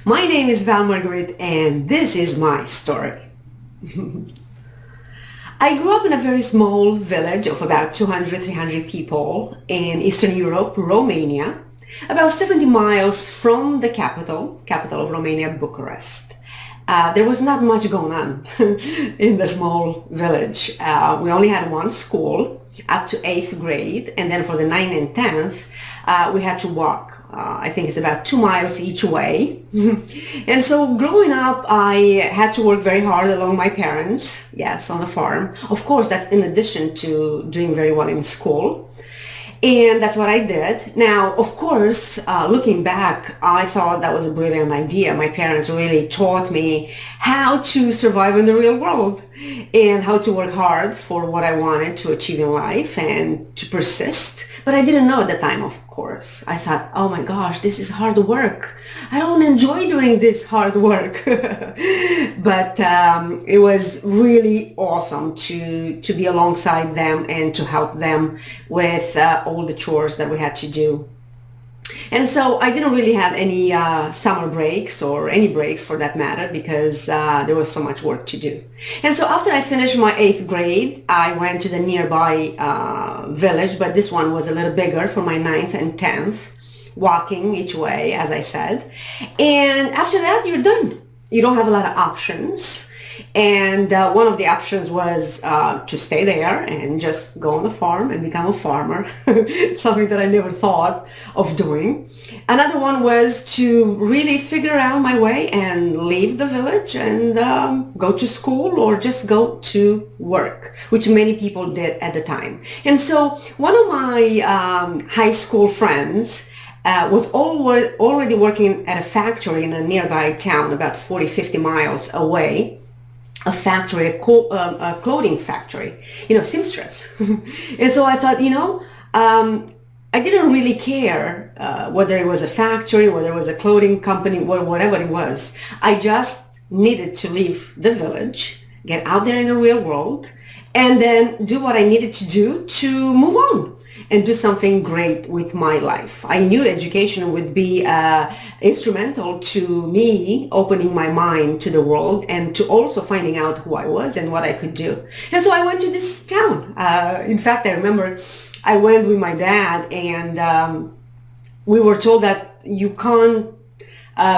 My name is Val Margarit and this is my story. I grew up in a very small village of about 200-300 people in Eastern Europe, Romania, about 70 miles from the capital of Romania, Bucharest. There was not much going on in the small village. We only had one school up to 8th grade, and then for the 9th and 10th, we had to walk. I think it's about 2 miles each way. And so growing up, I had to work very hard along my parents, yes, on the farm. Of course, that's in addition to doing very well in school. And that's what I did. Now, of course, looking back, I thought that was a brilliant idea. My parents really taught me how to survive in the real world and how to work hard for what I wanted to achieve in life and to persist. But I didn't know at the time, of course. I thought, oh my gosh, this is hard work. I don't enjoy doing this hard work. But it was really awesome to be alongside them and to help them with all the chores that we had to do. And so I didn't really have any summer breaks or any breaks for that matter because there was so much work to do. And so after I finished my 8th grade, I went to the nearby village, but this one was a little bigger for my 9th and 10th, walking each way, as I said. And after that, you're done. You don't have a lot of options. And one of the options was to stay there and just go on the farm and become a farmer, something that I never thought of doing. Another one was to really figure out my way and leave the village and go to school or just go to work, which many people did at the time. And so one of my high school friends was already working at a factory in a nearby town about 40-50 miles away. A factory, a clothing factory, seamstress. And so I thought, I didn't really care whether it was a factory, whether it was a clothing company, whatever it was. I just needed to leave the village, get out there in the real world, and then do what I needed to do to move on and do something great with my life. I knew education would be instrumental to me opening my mind to the world and to also finding out who I was and what I could do. And so I went to this town. In fact, I remember I went with my dad and we were told that you can't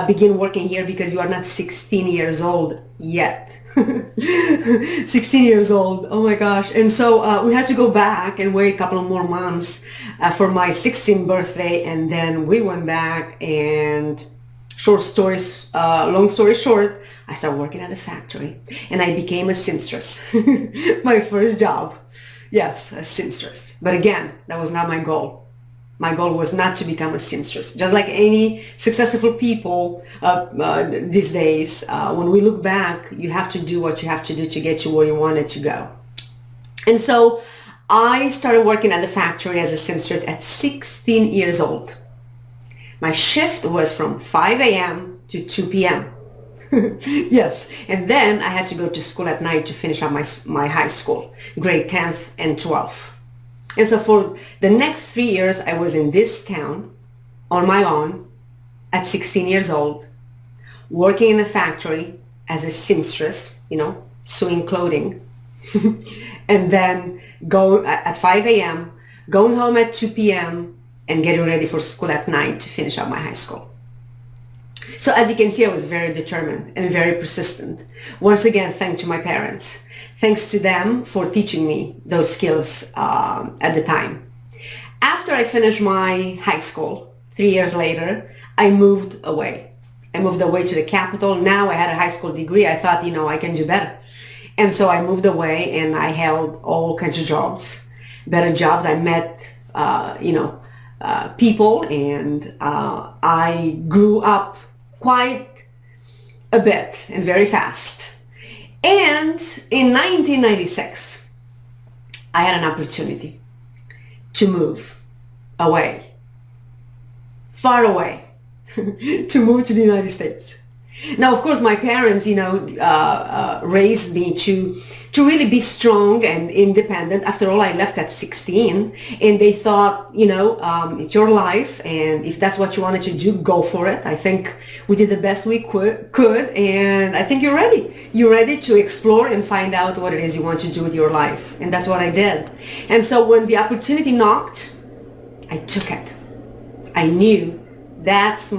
begin working here because you are not 16 years old yet. 16 years old, oh my gosh. And so we had to go back and wait a couple of more months for my 16th birthday, and then we went back and long story short, I started working at a factory and I became a seamstress. My first job, yes, a seamstress. But again, that was not my goal. My goal was not to become a seamstress. Just like any successful people these days, when we look back, you have to do what you have to do to get to where you wanted to go. And so I started working at the factory as a seamstress at 16 years old. My shift was from 5 a.m. to 2 p.m. Yes, and then I had to go to school at night to finish up my high school, grade 10th and 12th. And so for the next 3 years, I was in this town on my own at 16 years old, working in a factory as a seamstress, sewing clothing. And then go at 5 a.m., going home at 2 p.m. and getting ready for school at night to finish up my high school. So as you can see, I was very determined and very persistent. Once again, thanks to my parents. Thanks to them for teaching me those skills at the time. After I finished my high school, 3 years later, I moved away. I moved away to the capital. Now I had a high school degree. I thought, I can do better. And so I moved away and I held all kinds of jobs, better jobs. I met, people, and I grew up quite a bit and very fast. And in 1996, I had an opportunity to move away, far away, to move to the United States. Now, of course, my parents, raised me to really be strong and independent. After all, I left at 16, and they thought, it's your life, and if that's what you wanted to do, go for it. I think we did the best we could, and I think you're ready. You're ready to explore and find out what it is you want to do with your life, and that's what I did. And so when the opportunity knocked, I took it. I knew that's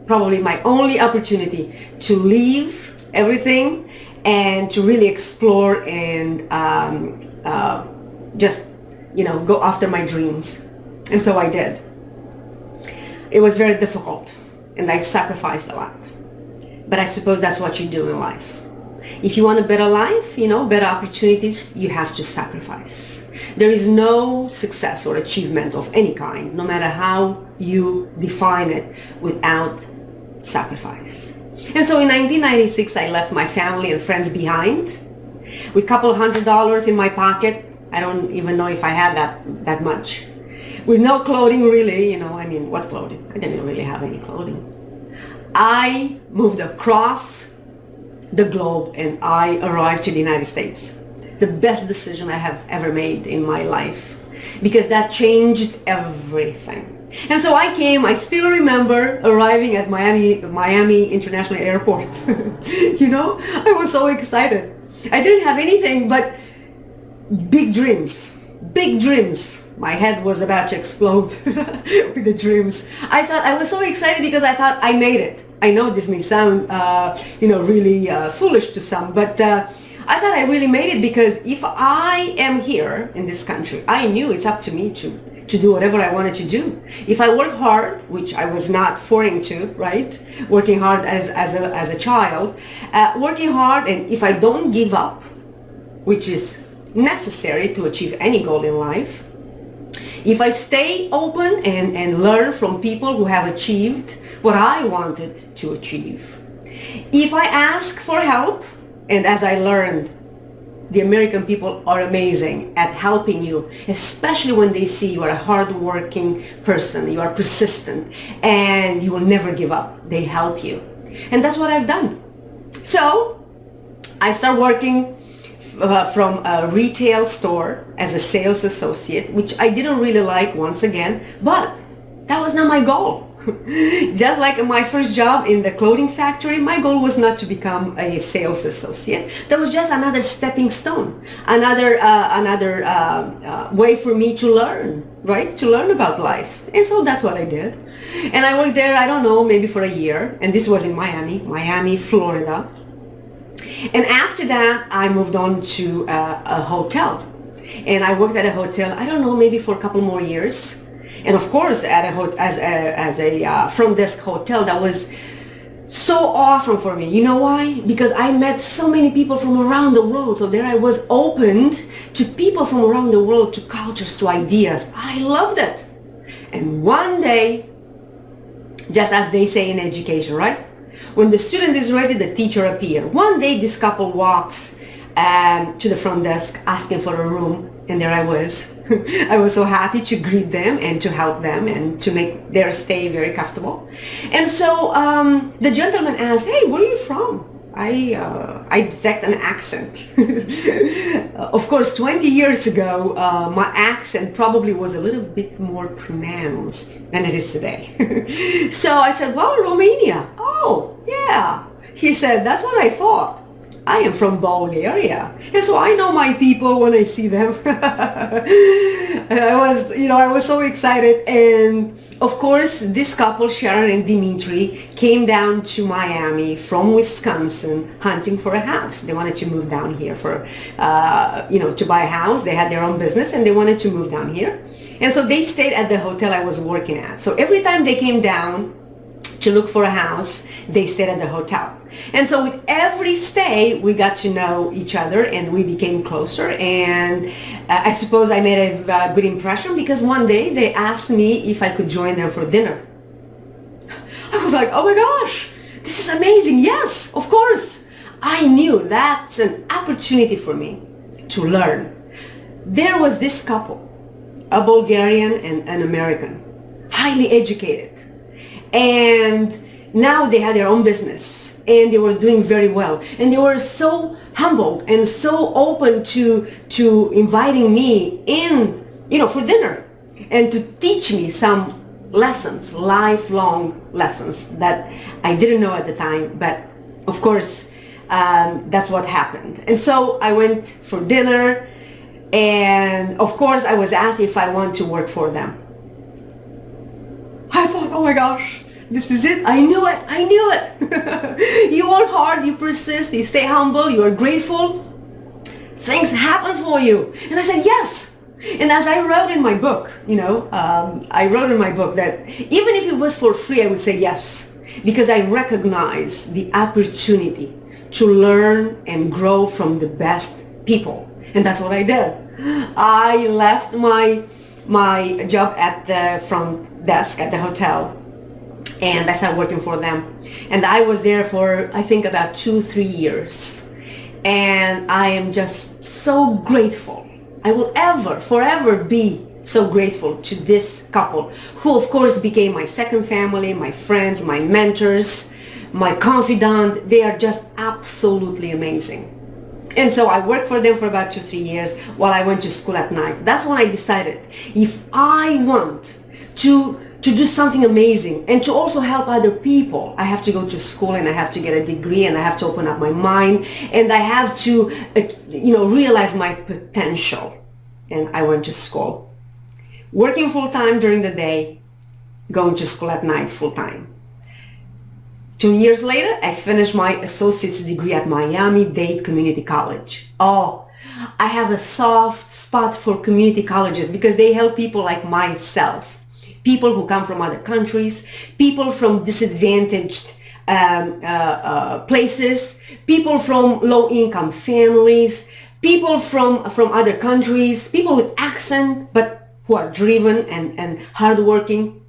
probably my only opportunity to leave everything and to really explore and just go after my dreams. And so I did. It was very difficult and I sacrificed a lot, but I suppose that's what you do in life. If you want a better life, better opportunities, you have to sacrifice. There is no success or achievement of any kind, no matter how you define it, without sacrifice. And so in 1996, I left my family and friends behind with a couple $100 in my pocket. I don't even know if I had that much. With no clothing, really, what clothing? I didn't really have any clothing. I moved across the globe and I arrived to the United States. The best decision I have ever made in my life, because that changed everything. And so I still remember arriving at Miami International Airport. I was so excited. I didn't have anything but big dreams. My head was about to explode with the dreams. I was so excited because I thought I made it. I know this may sound, really foolish to some, but I thought I really made it, because if I am here in this country, I knew it's up to me to do whatever I wanted to do. If I work hard, which I was not foreign to, right? Working hard as a child, working hard, and if I don't give up, which is necessary to achieve any goal in life, if I stay open and learn from people who have achieved what I wanted to achieve, if I ask for help, and as I learned, the American people are amazing at helping you, especially when they see you are a hardworking person, you are persistent, and you will never give up. They help you. And that's what I've done. So I started working from a retail store as a sales associate, which I didn't really like, once again, but that was not my goal. Just like in my first job in the clothing factory, my goal was not to become a sales associate. That was just another stepping stone, another way for me to learn, right? To learn about life. And so that's what I did. And I worked there, I don't know, maybe for a year. And this was in Miami, Florida. And after that, I moved on to a hotel. And I worked at a hotel, I don't know, maybe for a couple more years. And of course, at as a front desk hotel, that was so awesome for me. You know why? Because I met so many people from around the world. So there I was, opened to people from around the world, to cultures, to ideas. I loved it. And one day, just as they say in education, right? When the student is ready, the teacher appears. One day, this couple walks to the front desk asking for a room. And there I was. I was so happy to greet them and to help them and to make their stay very comfortable. And so the gentleman asked, "Hey, where are you from?" I detect an accent. Of course, 20 years ago, my accent probably was a little bit more pronounced than it is today. So I said, "Well, Romania." "Oh, yeah." He said, "That's what I thought. I am from Bulgaria." And so I know my people when I see them. And I was so excited. And of course, this couple, Sharon and Dimitri, came down to Miami from Wisconsin hunting for a house. They wanted to move down here for, to buy a house. They had their own business and they wanted to move down here. And so they stayed at the hotel I was working at. So every time they came down to look for a house, they stayed at the hotel. And so with every stay, we got to know each other and we became closer. And I suppose I made a good impression, because one day they asked me if I could join them for dinner. I was like, "Oh my gosh, this is amazing. Yes, of course." I knew that's an opportunity for me to learn. There was this couple, a Bulgarian and an American, highly educated. And now they had their own business. and they were doing very well. And they were so humbled and so open to inviting me in, for dinner and to teach me some lessons, lifelong lessons that I didn't know at the time, but of course, that's what happened. And so I went for dinner, and of course I was asked if I want to work for them. I thought, oh my gosh, this is it. I knew it. You work hard, you persist, you stay humble, you are grateful. Things happen for you. And I said, yes. And as I wrote in my book, I wrote in my book that even if it was for free, I would say yes, because I recognize the opportunity to learn and grow from the best people. And that's what I did. I left my job at the front desk at the hotel, and I started working for them. And I was there for, I think, about 2-3 years. And I am just so grateful. I will forever be so grateful to this couple, who of course became my second family, my friends, my mentors, my confidant. They are just absolutely amazing. And so I worked for them for about 2-3 years while I went to school at night. That's when I decided, if I want to do something amazing and to also help other people, I have to go to school, and I have to get a degree, and I have to open up my mind, and I have to realize my potential. And I went to school, working full-time during the day, going to school at night full-time. 2 years later, I finished my associate's degree at Miami-Dade Community College. Oh, I have a soft spot for community colleges because they help people like myself, people who come from other countries, people from disadvantaged places, people from low-income families, people from other countries, people with accent, but who are driven and hardworking.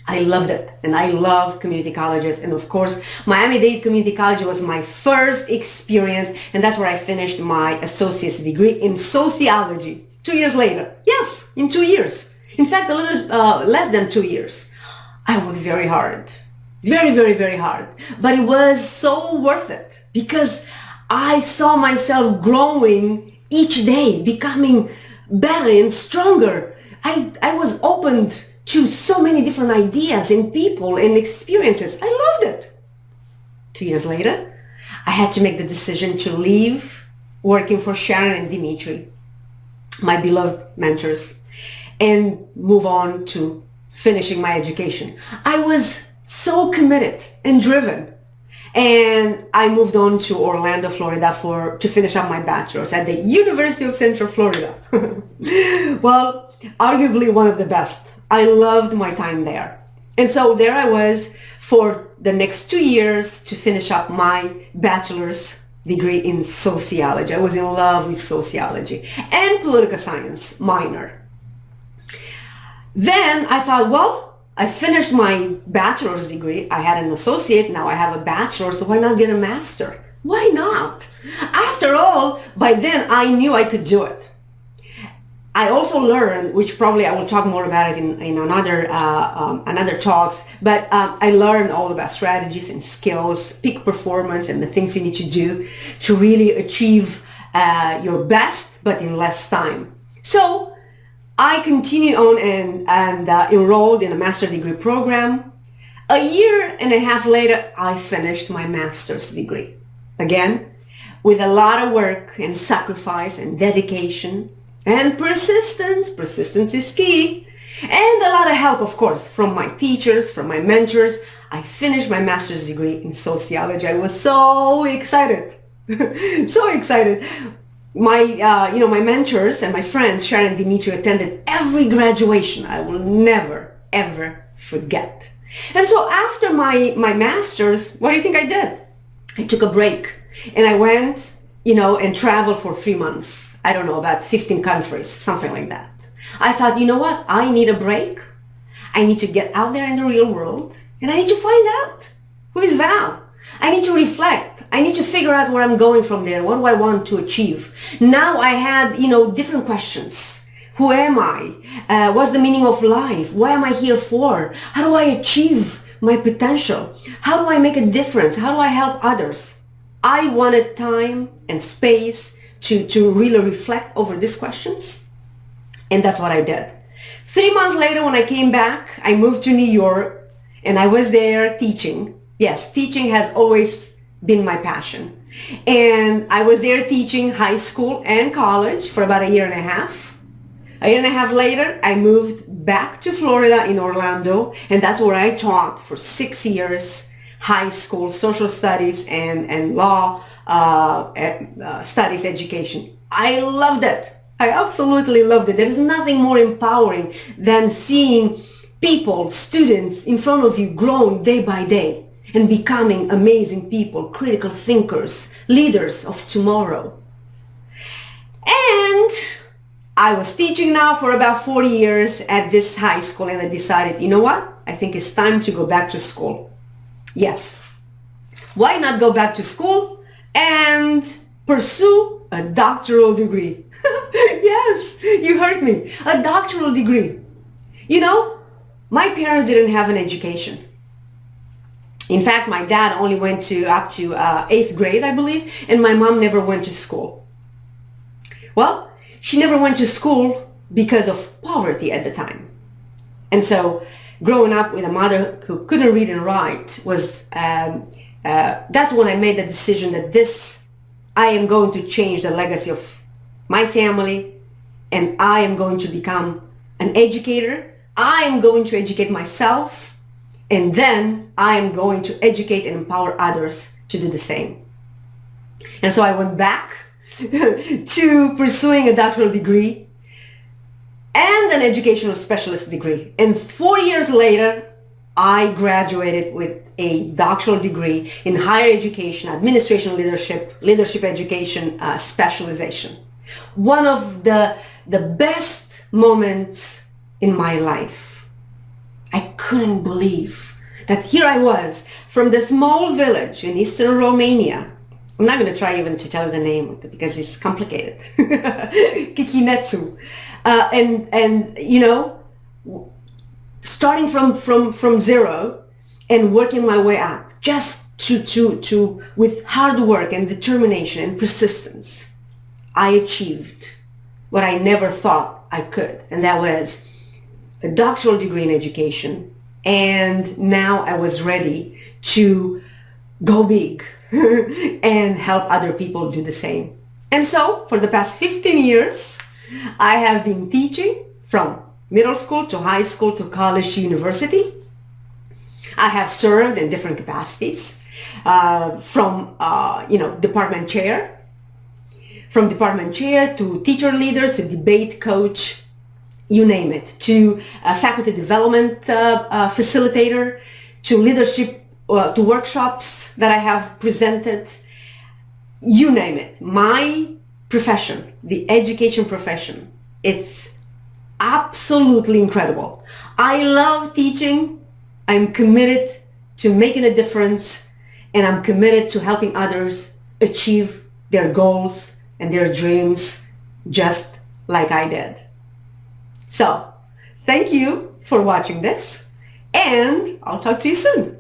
I loved it, and I love community colleges. And of course, Miami-Dade Community College was my first experience, and that's where I finished my associate's degree in sociology 2 years later. Yes, in 2 years. In fact, a little less than 2 years. I worked very hard, very, very, very hard, but it was so worth it because I saw myself growing each day, becoming better and stronger. I was opened to so many different ideas and people and experiences. I loved it. 2 years later, I had to make the decision to leave working for Sharon and Dimitri, my beloved mentors, and move on to finishing my education. I was so committed and driven. And I moved on to Orlando, Florida to finish up my bachelor's at the University of Central Florida. Well, arguably one of the best. I loved my time there. And so there I was for the next 2 years to finish up my bachelor's degree in sociology. I was in love with sociology and political science minor. Then I thought, well, I finished my bachelor's degree. I had an associate, now I have a bachelor, so why not get a master? Why not? After all, by then I knew I could do it. I also learned, which probably I will talk more about it in another talks, but I learned all about strategies and skills, peak performance, and the things you need to do to really achieve your best, but in less time. So I continued on and enrolled in a master's degree program. A year and a half later, I finished my master's degree. Again, with a lot of work and sacrifice and dedication and persistence. Persistence is key. And a lot of help, of course, from my teachers, from my mentors. I finished my master's degree in sociology. I was so excited. So excited. My mentors and my friends, Sharon and Dimitri, attended every graduation. I will never, ever forget. And so after my master's, what do you think I did? I took a break and I went, and traveled for 3 months. I don't know, about 15 countries, something like that. I thought, you know what? I need a break. I need to get out there in the real world, and I need to find out who is Val. I need to reflect. I need to figure out where I'm going from there. What do I want to achieve? Now I had, different questions. Who am I? What's the meaning of life? What am I here for? How do I achieve my potential? How do I make a difference? How do I help others? I wanted time and space to really reflect over these questions. And that's what I did. 3 months later, when I came back, I moved to New York and I was there teaching. Yes, teaching has always been my passion. And I was there teaching high school and college for about a year and a half. A year and a half later, I moved back to Florida in Orlando, and that's where I taught for 6 years, high school, social studies, and law studies education. I loved it. I absolutely loved it. There is nothing more empowering than seeing people, students in front of you growing day by day and becoming amazing people, critical thinkers, leaders of tomorrow. And I was teaching now for about 40 years at this high school, and I decided, you know what? I think it's time to go back to school. Yes. Why not go back to school and pursue a doctoral degree? Yes, you heard me. A doctoral degree. You know, my parents didn't have an education. In fact, my dad only went up to 8th grade, I believe, and my mom never went to school. Well, she never went to school because of poverty at the time. And so growing up with a mother who couldn't read and write was, that's when I made the decision that I am going to change the legacy of my family, and I am going to become an educator. I am going to educate myself, and then I am going to educate and empower others to do the same. And so I went back to pursuing a doctoral degree and an educational specialist degree. And 4 years later, I graduated with a doctoral degree in higher education, administration, leadership education specialization. One of the best moments in my life. I couldn't believe that here I was from the small village in eastern Romania. I'm not going to try even to tell you the name because it's complicated. Kikinetsu. And you know, starting from zero and working my way up, just to with hard work and determination and persistence, I achieved what I never thought I could, and that was a doctoral degree in education. And now I was ready to go big and help other people do the same. And so for the past 15 years, I have been teaching from middle school to high school to college to university. I have served in different capacities, from department chair to teacher leaders to debate coach, you name it, to faculty development facilitator, to leadership, to workshops that I have presented, you name it. My profession, the education profession, it's absolutely incredible. I love teaching. I'm committed to making a difference, and I'm committed to helping others achieve their goals and their dreams just like I did. So, thank you for watching this, and I'll talk to you soon.